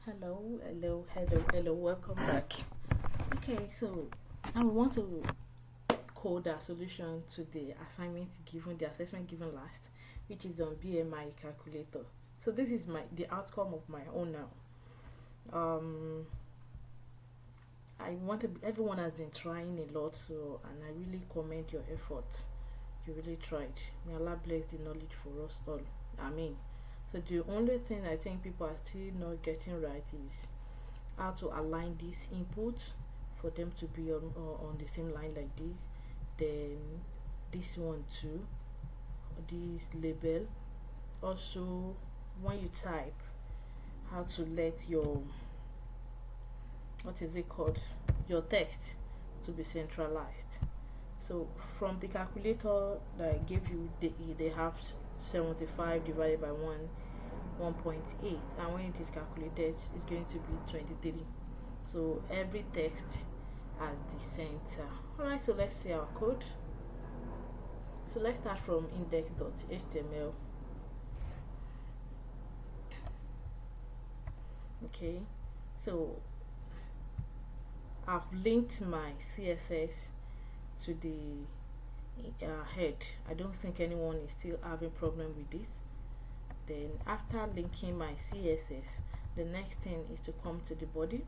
Hello, welcome back. Okay, so now we want to code a solution to the assessment given last, which is on BMI calculator. So this is the outcome of my own now. Everyone has been trying a lot, so and I really commend your effort. You really tried. May Allah bless the knowledge for us all. Amen. So the only thing I think people are still not getting right is how to align this input for them to be on the same line like this. Then this one too, this label. Also, when you type, how to let your what is it called, your text to be centralized. So from the calculator that I gave you, they have 75 divided by 1.8, and when it is calculated it's going to be 23. So every text at the center. Alright, so let's see our code. So let's start from index.html. Okay, so I've linked my CSS to the head. I don't think anyone is still having problem with this. Then after linking my CSS, the next thing is to come to the body.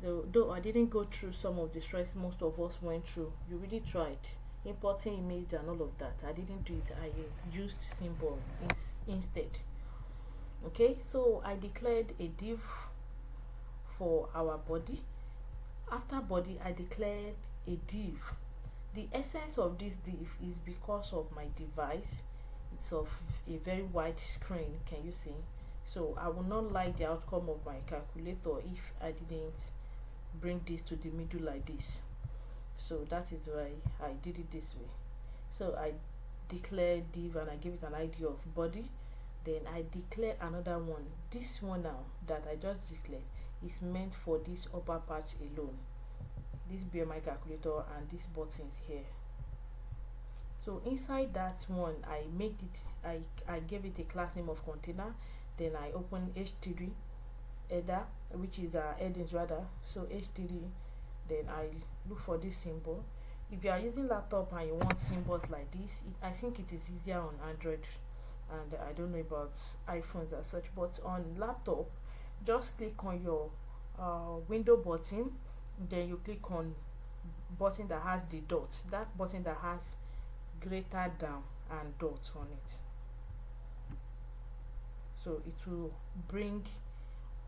So though I didn't go through some of the stress most of us went through, you really tried importing image and all of that. I didn't do it. I used symbol instead. Okay, so I declared a div for our body. After body, I declared a div. The essence of this div is because of my device. It's of a very wide screen, can you see? So I would not like the outcome of my calculator if I didn't bring this to the middle like this. So that is why I did it this way. So I declared div and I give it an ID of body. Then I declare another one. This one now that I just declared is meant for this upper part alone, this BMI calculator and these buttons here. So inside that one, I gave it a class name of container. Then I open h3 header, which is headings rather. So h3, then I look for this symbol. If you are using laptop and you want symbols like this, I think it is easier on Android, and I don't know about iPhones as such, but on laptop, just click on your window button, then you click on button that has the dots, that button that has greater than and dot on it. So it will bring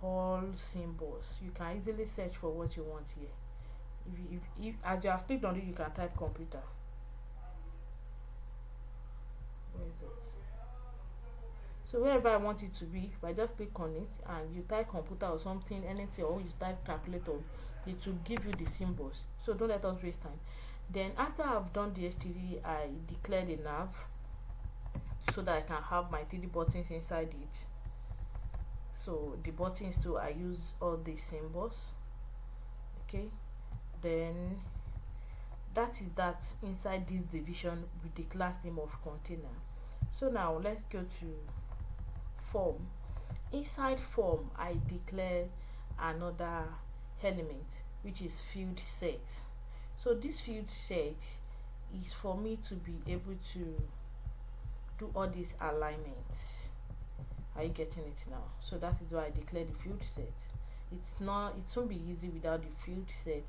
all symbols. You can easily search for what you want here. If as you have clicked on it, you can type computer. Where is it? So wherever I want it to be, if I just click on it and you type computer or something, anything, or you type calculator, it will give you the symbols. So don't let us waste time. Then after I've done the h3, I declared a nav so that I can have my 3D buttons inside it. So the buttons too, I use all these symbols. Okay, then that is that inside this division with the class name of container. So now let's go to form. Inside form, I declare another element, which is field set. So this field set is for me to be able to do all these alignments. Are you getting it now? So that is why I declare the field set. It won't be easy without the field set.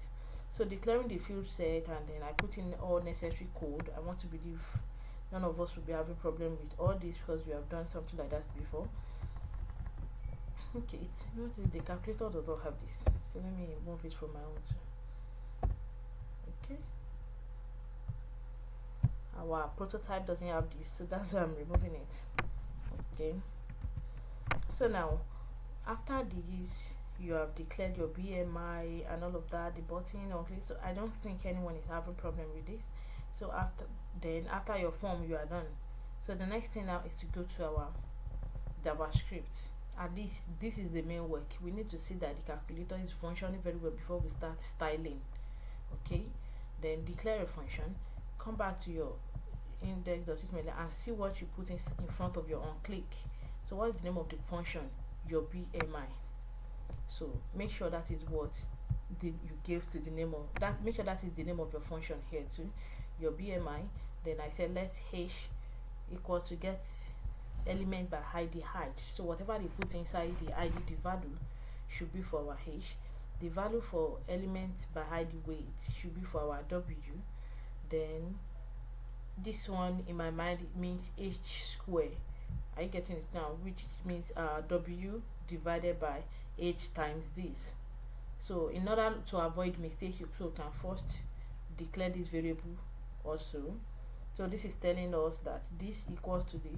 So declaring the field set, and then I put in all necessary code. I want to believe none of us will be having problem with all this because we have done something like that before. Okay, the calculator does not have this, so let me move it from my own too. Okay, our prototype doesn't have this, so that's why I'm removing it. Okay, so now after this, you have declared your BMI and all of that, the button. Okay, so I don't think anyone is having problem with this. So after your form, you are done. So the next thing now is to go to our JavaScript. At least this is the main work. We need to see that the calculator is functioning very well before we start styling. Okay, then declare a function, come back to your index.html and see what you put in front of your on click. So what is the name of the function? Your BMI. So make sure that is what you gave to the name of that. Make sure that is the name of your function here too, your BMI. Then I said let h equal to get element by id height. So whatever they put inside the id, the value should be for our h. The value for element by id weight should be for our w. Then this one in my mind it means h square. Are you getting it now? Which means w divided by h times this. So in order to avoid mistakes, you can first declare this variable also. So this is telling us that this equals to the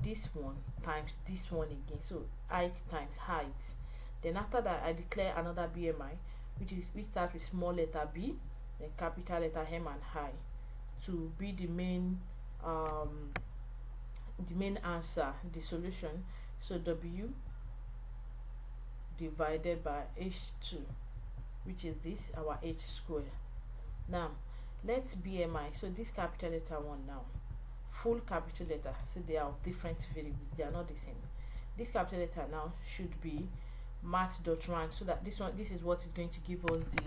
this one times this one again. So height times height. Then after that, I declare another BMI, which starts with small letter b, then capital letter m and I, to be the main answer, the solution. So w divided by h2, which is this our h square. Now let's BMI. So this capital letter one now, full capital letter. So they are of different variables, they are not the same. This capital letter now should be math.rank, so that this is what is going to give us the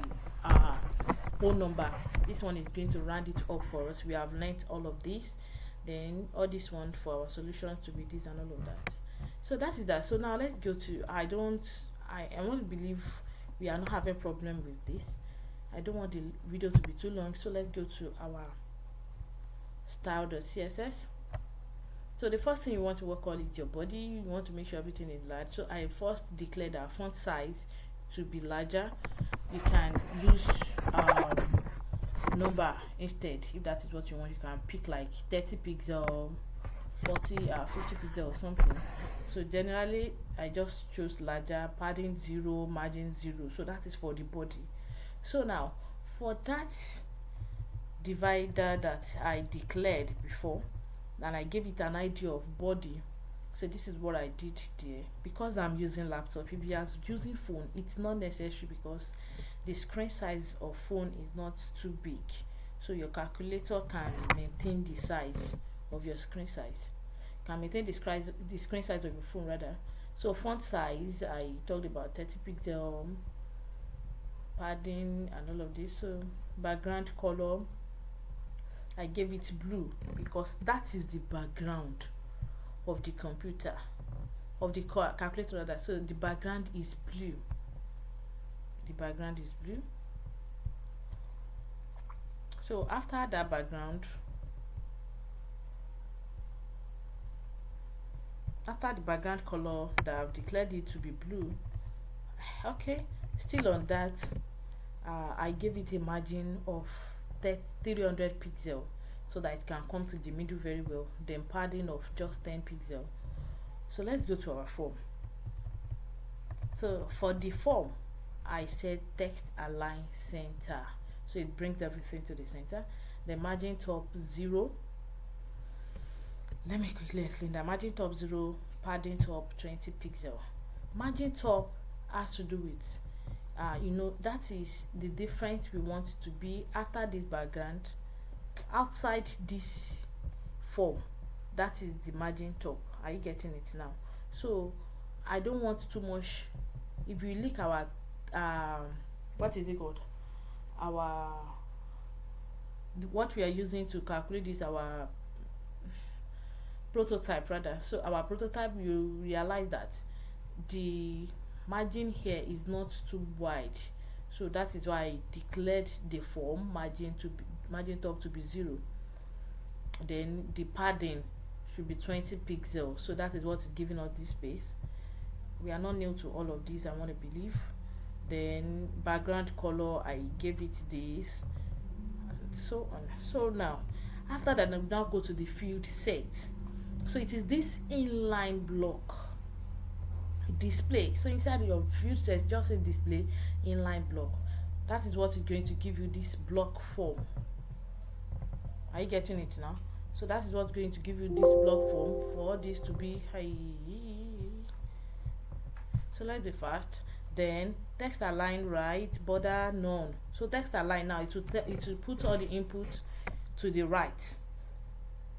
whole number. This one is going to round it up for us. We have learnt all of this. Then all this one for our solution to be this and all of that. So that is that. So now let's go to I want to believe we are not having problem with this. I don't want the video to be too long, so let's go to our style.css. So the first thing you want to work on is your body. You want to make sure everything is large. So I first declared our font size to be larger. You can use number instead if that is what you want. You can pick like 30 pixel, 40 50 pixel or something. So generally I just chose larger, padding 0, margin 0. So that is for the body. So now for that divider that I declared before, and I gave it an idea of body. So this is what I did there. Because I'm using laptop, if you are using phone, it's not necessary because the screen size of phone is not too big. So your calculator can maintain the size of your screen size. Can maintain the screen size of your phone rather. So font size, I talked about 30 pixel, padding and all of this. So background color, I gave it blue because that is the background of the computer, of the calculator rather. So the background is blue. The background is blue. So after that background, after the background color that I've declared it to be blue, okay, still on that, I gave it a margin of 300 pixel so that it can come to the middle very well. Then padding of just 10 pixel. So let's go to our form. So for the form, I said text align center, so it brings everything to the center. The margin top 0. Let me quickly explain that. Margin top 0, padding top 20 pixel. Margin top has to do with that is the difference we want to be after this background, outside this form. That is the margin top. Are you getting it now? So I don't want too much. If you look our what is it called, what we are using to calculate this, our prototype rather. So our prototype, you realize that the margin here is not too wide, so that is why I declared the form margin top to be 0. Then the padding should be 20 pixels, so that is what is giving us this space. We are not new to all of these, I want to believe. Then background color, I gave it this, and so on. So now after that, I now go to the field set. So it is this inline block display. So inside your field set, just a display inline block. That is what is going to give you this block form. Are you getting it now? So that is what's going to give you this block form for all this to be high. So let's be fast. Then text align right, border none. So text align now, it will put all the inputs to the right.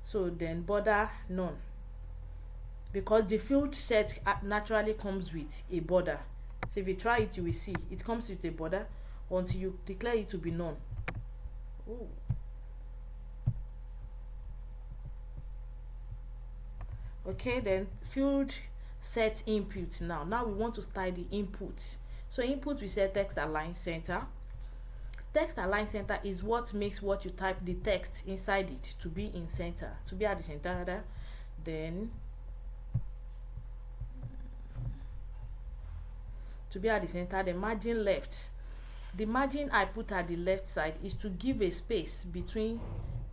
So then border none. because the field set naturally comes with a border. So if you try it, you will see it comes with a border until you declare it to be none. Ooh. Okay, then field set input. Now we want to style the input. So input, we set text align center. Text align center is what makes what you type, the text inside it, to be in center, to be at the center rather. Then to be at the center, the margin left. The margin I put at the left side is to give a space between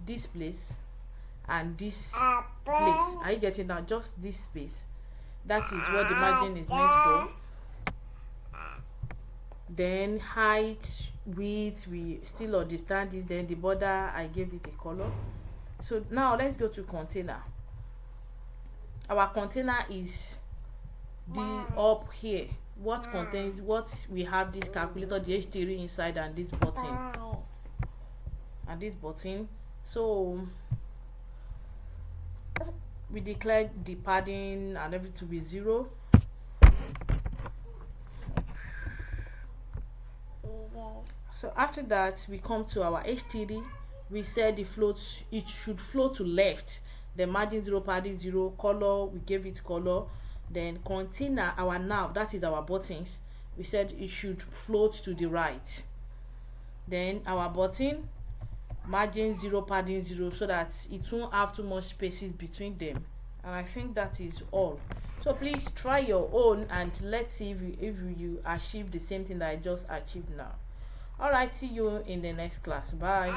this place and this place. Are you getting now? Just this space. That is what the margin is meant for. Then height, width, we still understand it. Then the border, I gave it a color. So now let's go to container. Our container is the up here, what contains what we have this calculator, the H3 inside, and this button. So we declared the padding and everything to be 0. So after that, we come to our H3. We said the float, it should flow to left. The margin 0, padding 0, color, we gave it color. Then container, our nav, that is our buttons, we said it should float to the right. Then our button, margin 0, padding 0, so that it won't have too much spaces between them. And I think that is all. So please try your own and let's see if you achieve the same thing that I just achieved now. All right, see you in the next class. Bye.